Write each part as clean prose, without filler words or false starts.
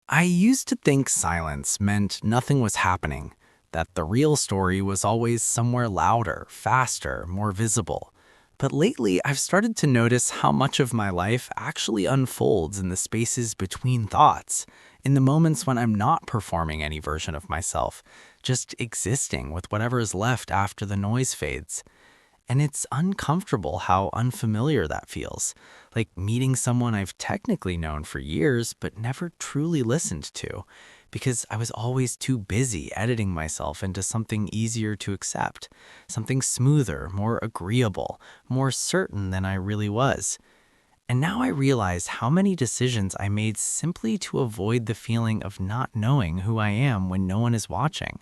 I used to think silence meant nothing was happening, that the real story was always somewhere louder, faster, more visible. But lately, I've started to notice how much of my life actually unfolds in the spaces between thoughts, in the moments when I'm not performing any version of myself, just existing with whatever is left after the noise fades. And it's uncomfortable how unfamiliar that feels. Like meeting someone I've technically known for years but never truly listened to, because I was always too busy editing myself into something easier to accept, something smoother, more agreeable, more certain than I really was. And now I realize how many decisions I made simply to avoid the feeling of not knowing who I am when no one is watching.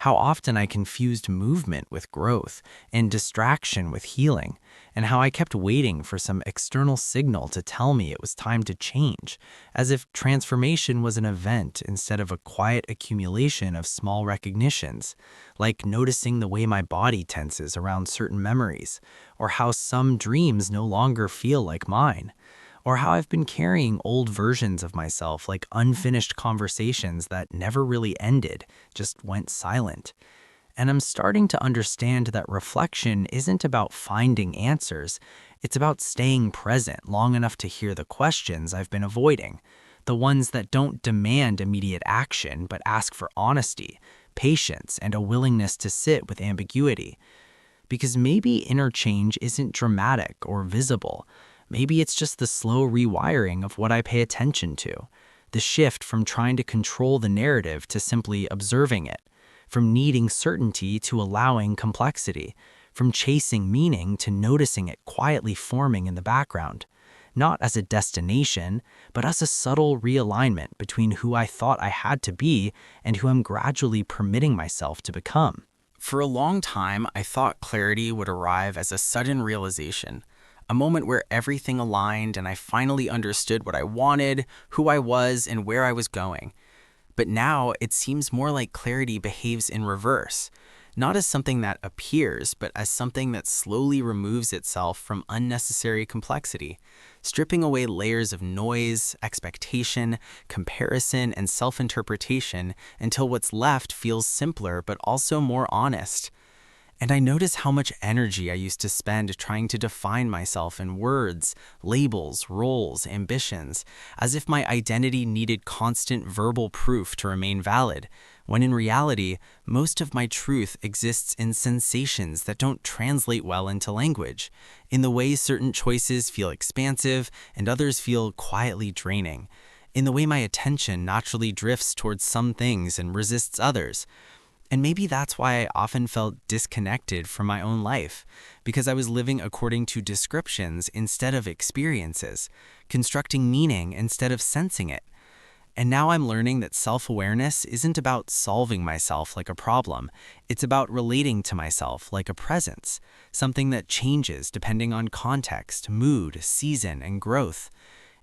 How often I confused movement with growth and distraction with healing, and how I kept waiting for some external signal to tell me it was time to change, as if transformation was an event instead of a quiet accumulation of small recognitions, like noticing the way my body tenses around certain memories, or how some dreams no longer feel like mine, or how I've been carrying old versions of myself like unfinished conversations that never really ended, just went silent. And I'm starting to understand that reflection isn't about finding answers, it's about staying present long enough to hear the questions I've been avoiding, the ones that don't demand immediate action but ask for honesty, patience, and a willingness to sit with ambiguity. Because maybe interchange isn't dramatic or visible. Maybe it's just the slow rewiring of what I pay attention to. The shift from trying to control the narrative to simply observing it. From needing certainty to allowing complexity. From chasing meaning to noticing it quietly forming in the background. Not as a destination, but as a subtle realignment between who I thought I had to be and who I'm gradually permitting myself to become. For a long time, I thought clarity would arrive as a sudden realization, a moment where everything aligned and I finally understood what I wanted, who I was, and where I was going. But now it seems more like clarity behaves in reverse, not as something that appears, but as something that slowly removes itself from unnecessary complexity, stripping away layers of noise, expectation, comparison, and self-interpretation until what's left feels simpler but also more honest. And I notice how much energy I used to spend trying to define myself in words, labels, roles, ambitions, as if my identity needed constant verbal proof to remain valid, when in reality, most of my truth exists in sensations that don't translate well into language, in the way certain choices feel expansive and others feel quietly draining, in the way my attention naturally drifts towards some things and resists others. And maybe that's why I often felt disconnected from my own life, because I was living according to descriptions instead of experiences, constructing meaning instead of sensing it. And now I'm learning that self-awareness isn't about solving myself like a problem. It's about relating to myself like a presence, something that changes depending on context, mood, season, and growth.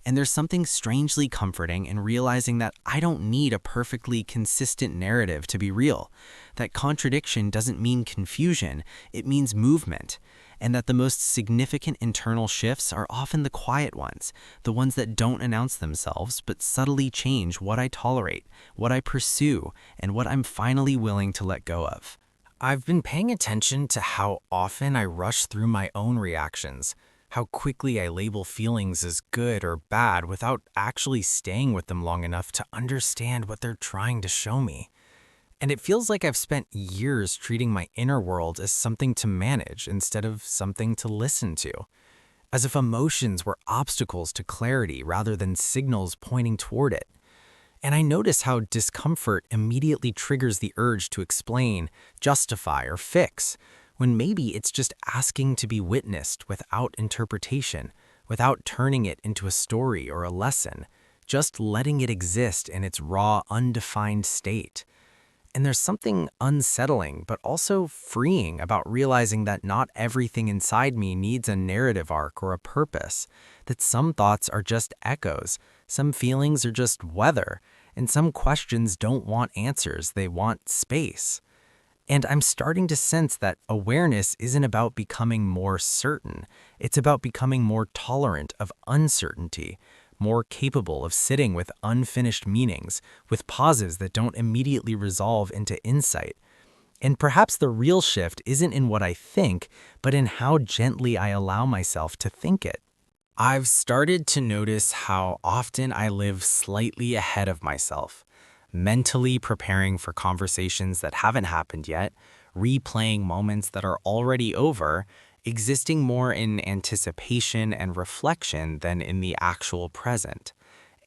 And there's something strangely comforting in realizing that I don't need a perfectly consistent narrative to be real, that contradiction doesn't mean confusion, it means movement, and that the most significant internal shifts are often the quiet ones, the ones that don't announce themselves but subtly change what I tolerate, what I pursue, and what I'm finally willing to let go of. I've been paying attention to how often I rush through my own reactions, how quickly I label feelings as good or bad without actually staying with them long enough to understand what they're trying to show me. And it feels like I've spent years treating my inner world as something to manage instead of something to listen to, as if emotions were obstacles to clarity rather than signals pointing toward it. And I notice how discomfort immediately triggers the urge to explain, justify, or fix, when maybe it's just asking to be witnessed without interpretation, without turning it into a story or a lesson, just letting it exist in its raw, undefined state. And there's something unsettling but also freeing about realizing that not everything inside me needs a narrative arc or a purpose, that some thoughts are just echoes, some feelings are just weather, and some questions don't want answers, they want space. And I'm starting to sense that awareness isn't about becoming more certain. It's about becoming more tolerant of uncertainty, more capable of sitting with unfinished meanings, with pauses that don't immediately resolve into insight. And perhaps the real shift isn't in what I think, but in how gently I allow myself to think it. I've started to notice how often I live slightly ahead of myself, mentally preparing for conversations that haven't happened yet, replaying moments that are already over, existing more in anticipation and reflection than in the actual present.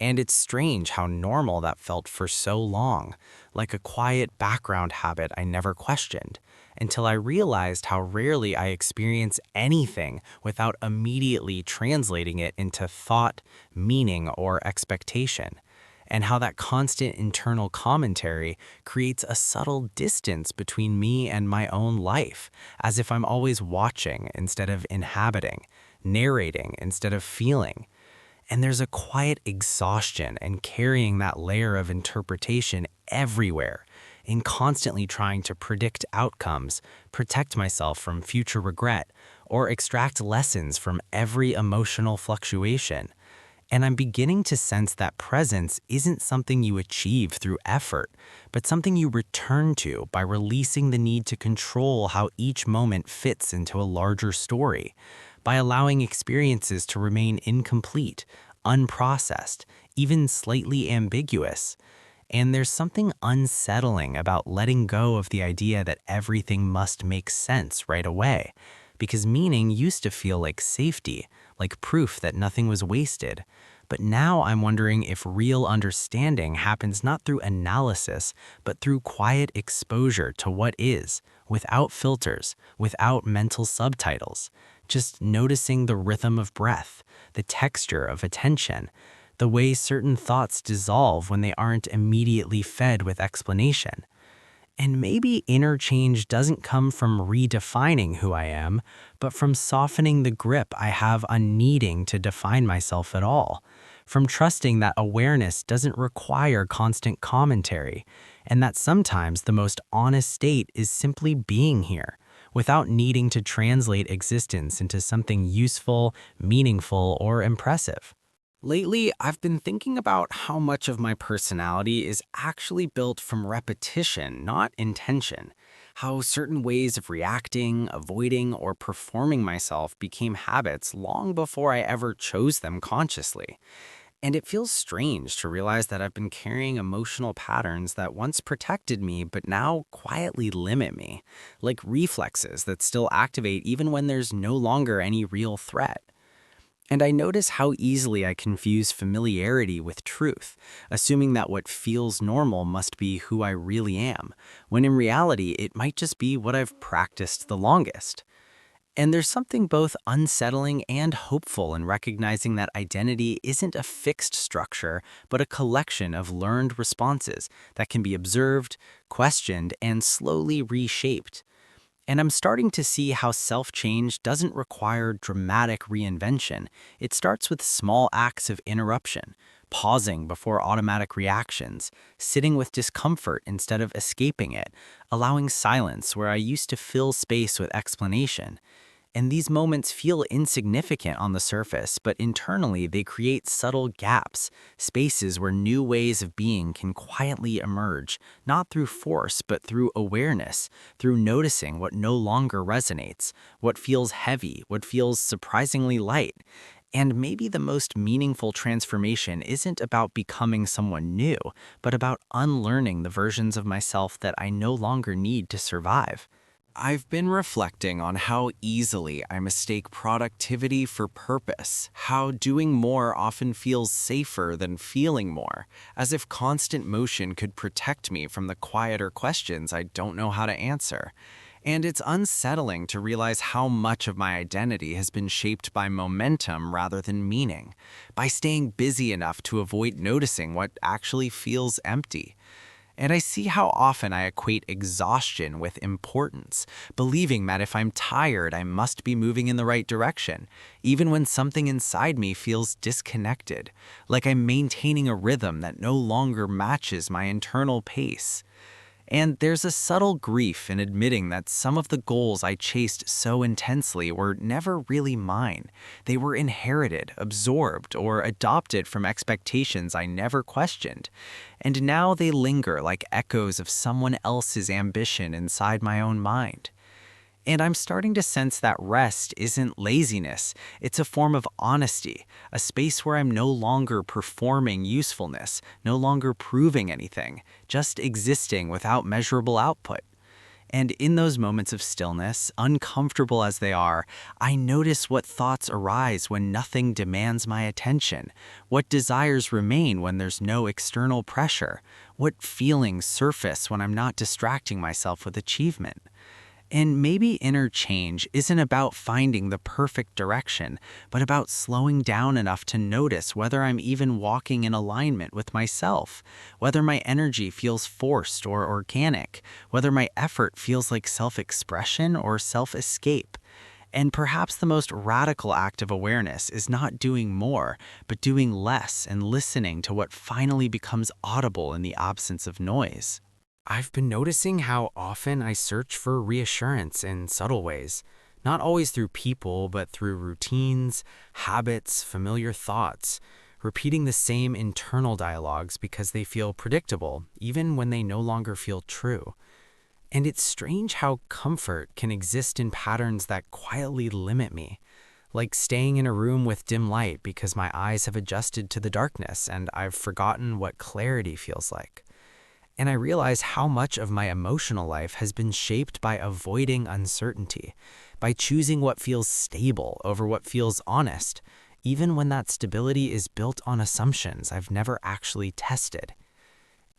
And it's strange how normal that felt for so long, like a quiet background habit I never questioned, until I realized how rarely I experience anything without immediately translating it into thought, meaning, or expectation, and how that constant internal commentary creates a subtle distance between me and my own life, as if I'm always watching instead of inhabiting, narrating instead of feeling. And there's a quiet exhaustion in carrying that layer of interpretation everywhere, in constantly trying to predict outcomes, protect myself from future regret, or extract lessons from every emotional fluctuation. And I'm beginning to sense that presence isn't something you achieve through effort, but something you return to by releasing the need to control how each moment fits into a larger story, by allowing experiences to remain incomplete, unprocessed, even slightly ambiguous. And there's something unsettling about letting go of the idea that everything must make sense right away, because meaning used to feel like safety, like proof that nothing was wasted. But now I'm wondering if real understanding happens not through analysis, but through quiet exposure to what is, without filters, without mental subtitles, just noticing the rhythm of breath, the texture of attention, the way certain thoughts dissolve when they aren't immediately fed with explanation. And maybe inner change doesn't come from redefining who I am, but from softening the grip I have on needing to define myself at all, from trusting that awareness doesn't require constant commentary, and that sometimes the most honest state is simply being here, without needing to translate existence into something useful, meaningful, or impressive. Lately, I've been thinking about how much of my personality is actually built from repetition, not intention. How certain ways of reacting, avoiding, or performing myself became habits long before I ever chose them consciously. And it feels strange to realize that I've been carrying emotional patterns that once protected me but now quietly limit me, like reflexes that still activate even when there's no longer any real threat. And I notice how easily I confuse familiarity with truth, assuming that what feels normal must be who I really am, when in reality it might just be what I've practiced the longest. And there's something both unsettling and hopeful in recognizing that identity isn't a fixed structure, but a collection of learned responses that can be observed, questioned, and slowly reshaped. And I'm starting to see how self-change doesn't require dramatic reinvention. It starts with small acts of interruption, pausing before automatic reactions, sitting with discomfort instead of escaping it, allowing silence where I used to fill space with explanation. And these moments feel insignificant on the surface, but internally they create subtle gaps, spaces where new ways of being can quietly emerge, not through force, but through awareness, through noticing what no longer resonates, what feels heavy, what feels surprisingly light. And maybe the most meaningful transformation isn't about becoming someone new, but about unlearning the versions of myself that I no longer need to survive. I've been reflecting on how easily I mistake productivity for purpose, how doing more often feels safer than feeling more, as if constant motion could protect me from the quieter questions I don't know how to answer. And it's unsettling to realize how much of my identity has been shaped by momentum rather than meaning, by staying busy enough to avoid noticing what actually feels empty. And I see how often I equate exhaustion with importance, believing that if I'm tired, I must be moving in the right direction, even when something inside me feels disconnected, like I'm maintaining a rhythm that no longer matches my internal pace. And there's a subtle grief in admitting that some of the goals I chased so intensely were never really mine. They were inherited, absorbed, or adopted from expectations I never questioned. And now they linger like echoes of someone else's ambition inside my own mind. And I'm starting to sense that rest isn't laziness, it's a form of honesty, a space where I'm no longer performing usefulness, no longer proving anything, just existing without measurable output. And in those moments of stillness, uncomfortable as they are, I notice what thoughts arise when nothing demands my attention, what desires remain when there's no external pressure, what feelings surface when I'm not distracting myself with achievement. And maybe inner change isn't about finding the perfect direction, but about slowing down enough to notice whether I'm even walking in alignment with myself, whether my energy feels forced or organic, whether my effort feels like self-expression or self-escape. And perhaps the most radical act of awareness is not doing more, but doing less and listening to what finally becomes audible in the absence of noise. I've been noticing how often I search for reassurance in subtle ways, not always through people, but through routines, habits, familiar thoughts, repeating the same internal dialogues because they feel predictable, even when they no longer feel true. And it's strange how comfort can exist in patterns that quietly limit me, like staying in a room with dim light because my eyes have adjusted to the darkness and I've forgotten what clarity feels like. And I realize how much of my emotional life has been shaped by avoiding uncertainty, by choosing what feels stable over what feels honest, even when that stability is built on assumptions I've never actually tested.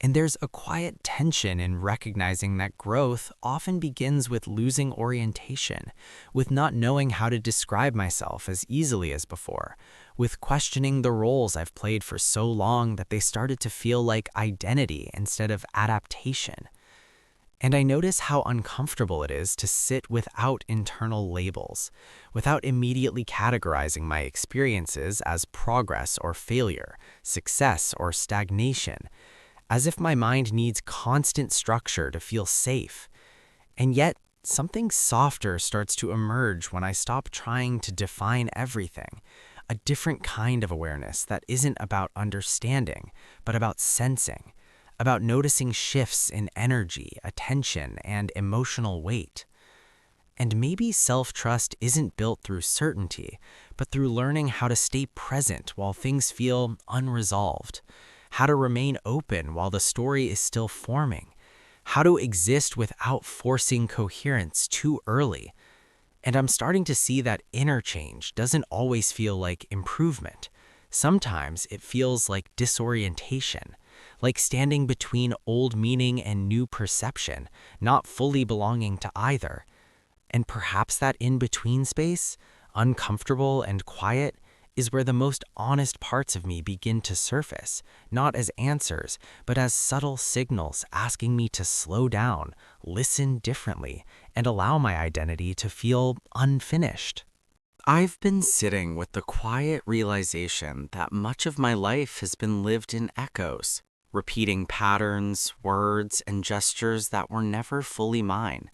And there's a quiet tension in recognizing that growth often begins with losing orientation, with not knowing how to describe myself as easily as before, with questioning the roles I've played for so long that they started to feel like identity instead of adaptation. And I notice how uncomfortable it is to sit without internal labels, without immediately categorizing my experiences as progress or failure, success or stagnation, as if my mind needs constant structure to feel safe. And yet, something softer starts to emerge when I stop trying to define everything, a different kind of awareness that isn't about understanding, but about sensing, about noticing shifts in energy, attention, and emotional weight. And maybe self-trust isn't built through certainty, but through learning how to stay present while things feel unresolved, how to remain open while the story is still forming, how to exist without forcing coherence too early. And I'm starting to see that inner change doesn't always feel like improvement. Sometimes it feels like disorientation, like standing between old meaning and new perception, not fully belonging to either. And perhaps that in-between space, uncomfortable and quiet, is where the most honest parts of me begin to surface, not as answers, but as subtle signals asking me to slow down, listen differently, and allow my identity to feel unfinished. I've been sitting with the quiet realization that much of my life has been lived in echoes, repeating patterns, words, and gestures that were never fully mine.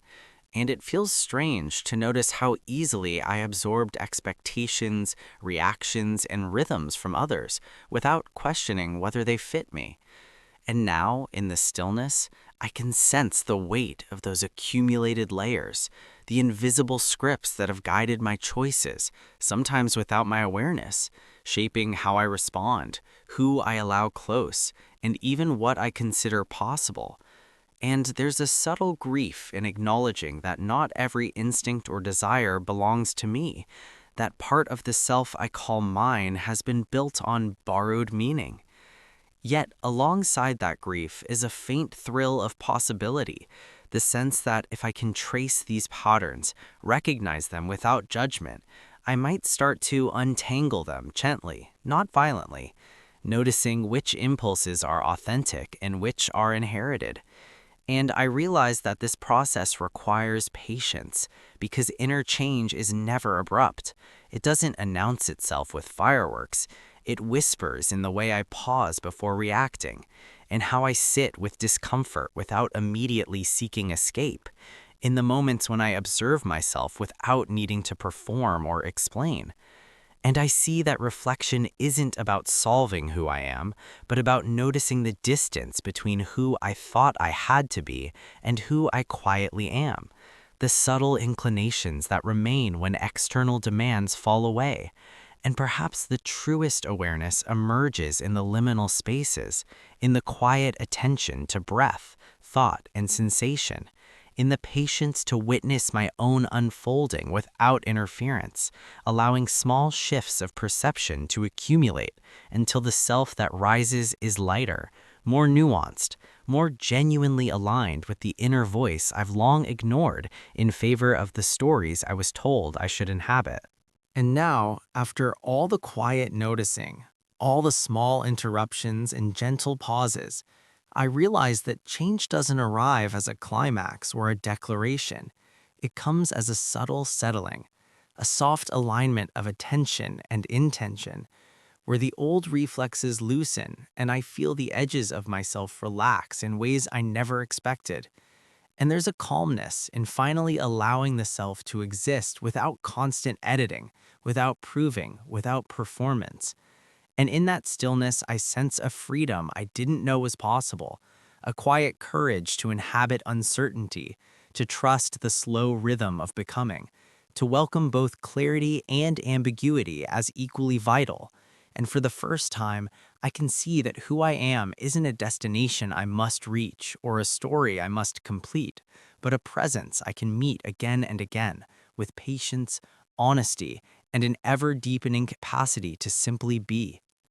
And it feels strange to notice how easily I absorbed expectations, reactions, and rhythms from others without questioning whether they fit me. And now, in the stillness, I can sense the weight of those accumulated layers, the invisible scripts that have guided my choices, sometimes without my awareness, shaping how I respond, who I allow close, and even what I consider possible. And there's a subtle grief in acknowledging that not every instinct or desire belongs to me, that part of the self I call mine has been built on borrowed meaning. Yet, alongside that grief is a faint thrill of possibility, the sense that if I can trace these patterns, recognize them without judgment, I might start to untangle them gently, not violently, noticing which impulses are authentic and which are inherited. And I realize that this process requires patience because inner change is never abrupt. It doesn't announce itself with fireworks. It whispers in the way I pause before reacting. in how I sit with discomfort without immediately seeking escape, in the moments when I observe myself without needing to perform or explain. And I see that reflection isn't about solving who I am, but about noticing the distance between who I thought I had to be and who I quietly am. The subtle inclinations that remain when external demands fall away. And perhaps the truest awareness emerges in the liminal spaces, in the quiet attention to breath, thought, and sensation, in the patience to witness my own unfolding without interference, allowing small shifts of perception to accumulate until the self that rises is lighter, more nuanced, more genuinely aligned with the inner voice I've long ignored in favor of the stories I was told I should inhabit. And now, after all the quiet noticing, all the small interruptions and gentle pauses, I realize that change doesn't arrive as a climax or a declaration. It comes as a subtle settling, a soft alignment of attention and intention, where the old reflexes loosen and I feel the edges of myself relax in ways I never expected. And there's a calmness in finally allowing the self to exist without constant editing, without proving, without performance. And in that stillness, I sense a freedom I didn't know was possible, a quiet courage to inhabit uncertainty, to trust the slow rhythm of becoming, to welcome both clarity and ambiguity as equally vital. And for the first time, I can see that who I am isn't a destination I must reach or a story I must complete, but a presence I can meet again and again with patience, honesty, and an ever deepening capacity to simply be.